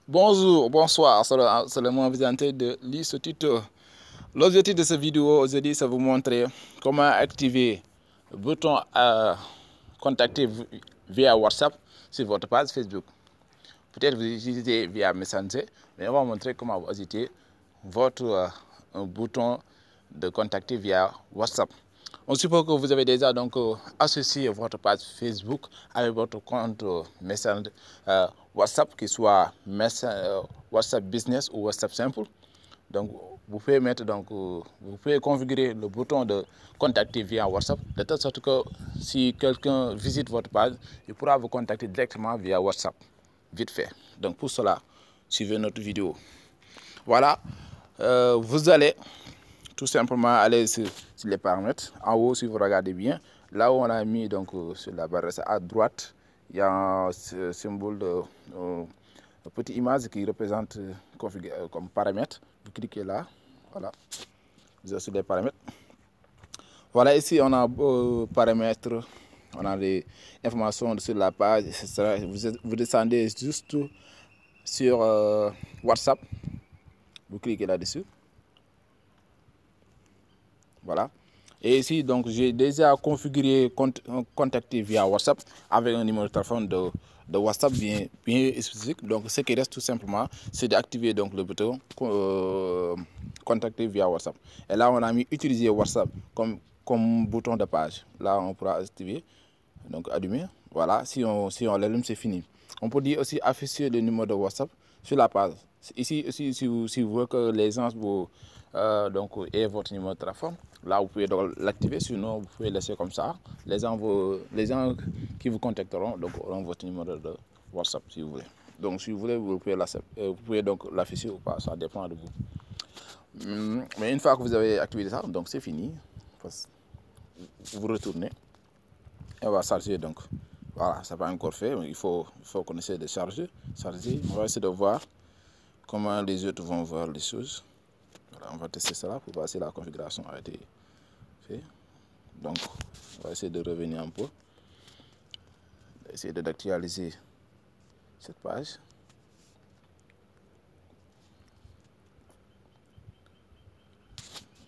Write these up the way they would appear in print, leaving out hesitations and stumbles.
Bonjour, bonsoir, c'est le moment présenté de ce tuto. L'objectif de cette vidéo aujourd'hui, c'est vous montrer comment activer le bouton contacter via WhatsApp sur votre page Facebook. Peut-être vous utilisez via Messenger, mais on va vous montrer comment vous ajouter votre bouton de contacter via WhatsApp. On suppose que vous avez déjà donc associé votre page Facebook avec votre compte Messenger WhatsApp, qui soit WhatsApp Business ou WhatsApp Simple. Donc vous pouvez mettre vous pouvez configurer le bouton de contacter via WhatsApp de telle sorte que si quelqu'un visite votre page, il pourra vous contacter directement via WhatsApp, vite fait. Donc pour cela, suivez notre vidéo. Voilà, vous allez tout simplement aller sur les paramètres. En haut, si vous regardez bien, là où on a mis donc sur la barre à droite, il y a un symbole de une petite image qui représente comme paramètre. Vous cliquez là, voilà, vous avez sur les paramètres. Voilà, ici on a paramètres, on a les informations sur la page, etc. Vous descendez juste sur WhatsApp, vous cliquez là-dessus. Voilà. Et ici, donc, j'ai déjà configuré contacter via WhatsApp avec un numéro de téléphone de WhatsApp bien spécifique. Donc, ce qui reste tout simplement, c'est d'activer donc le bouton contacter via WhatsApp. Et là, on a mis utiliser WhatsApp comme bouton de page. Là, on pourra activer, donc allumer. Voilà, si on l'allume, c'est fini. On peut dire aussi afficher le numéro de WhatsApp sur la page. Ici, si vous voulez que les gens aient votre numéro de téléphone, là vous pouvez l'activer, sinon vous pouvez laisser comme ça. Les gens qui vous contacteront donc auront votre numéro de WhatsApp si vous voulez. Donc si vous voulez, vous pouvez donc l'afficher ou pas, ça dépend de vous. Mais une fois que vous avez activé ça, donc c'est fini. Vous retournez et on va charger donc. Voilà, ça n'a pas encore fait, mais il faut qu'on essaie de charger. On va essayer de voir comment les autres vont voir les choses. Voilà, on va tester cela pour voir si la configuration a été faite. Donc, on va essayer de revenir un peu, essayer d'actualiser cette page.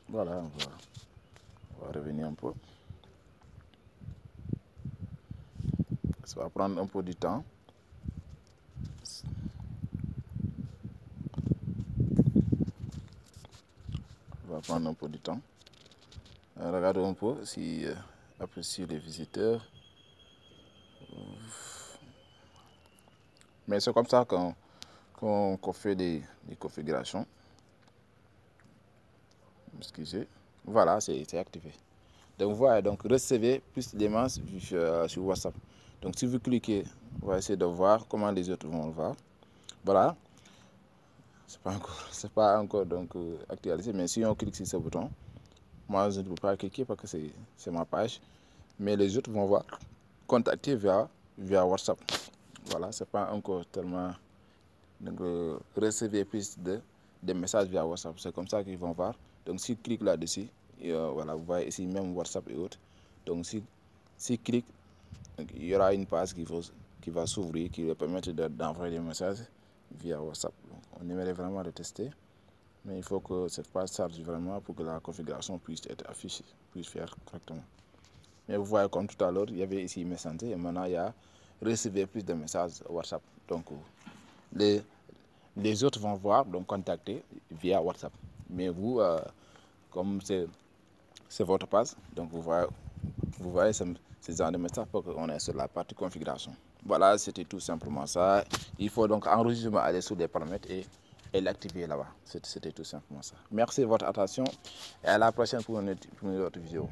Voilà, on va revenir un peu. Ça va prendre un peu du temps. Ça va prendre un peu du temps. Regardons un peu si après sur les visiteurs. Mais c'est comme ça qu'on fait des configurations. Excusez. Voilà, c'est activé. Donc voilà, donc recevez plus d'éléments sur WhatsApp. Donc si vous cliquez, on va essayer de voir comment les autres vont le voir. Voilà. C'est pas encore donc actualisé, mais si on clique sur ce bouton, moi je ne peux pas cliquer parce que c'est ma page, mais les autres vont voir contacter via WhatsApp. Voilà, c'est pas encore tellement donc recevez plus de messages via WhatsApp. C'est comme ça qu'ils vont voir. Donc si clique là-dessus, voilà, vous voyez ici même WhatsApp et autres. Donc si clique, il y aura une page qui va s'ouvrir, qui va permettre d'envoyer des messages via WhatsApp. Donc, on aimerait vraiment le tester, mais il faut que cette page charge vraiment pour que la configuration puisse être affichée, puisse faire correctement. Mais vous voyez comme tout à l'heure, il y avait ici Messenger et maintenant il y a recevoir plus de messages WhatsApp. Donc les autres vont voir, donc contacter via WhatsApp. Mais vous, comme c'est votre page, donc vous voyez ce genre de message pour qu'on est sur la partie configuration. Voilà, c'était tout simplement ça. Il faut donc enregistrer, aller sur les paramètres et l'activer là-bas. C'était tout simplement ça. Merci de votre attention et à la prochaine pour une autre vidéo.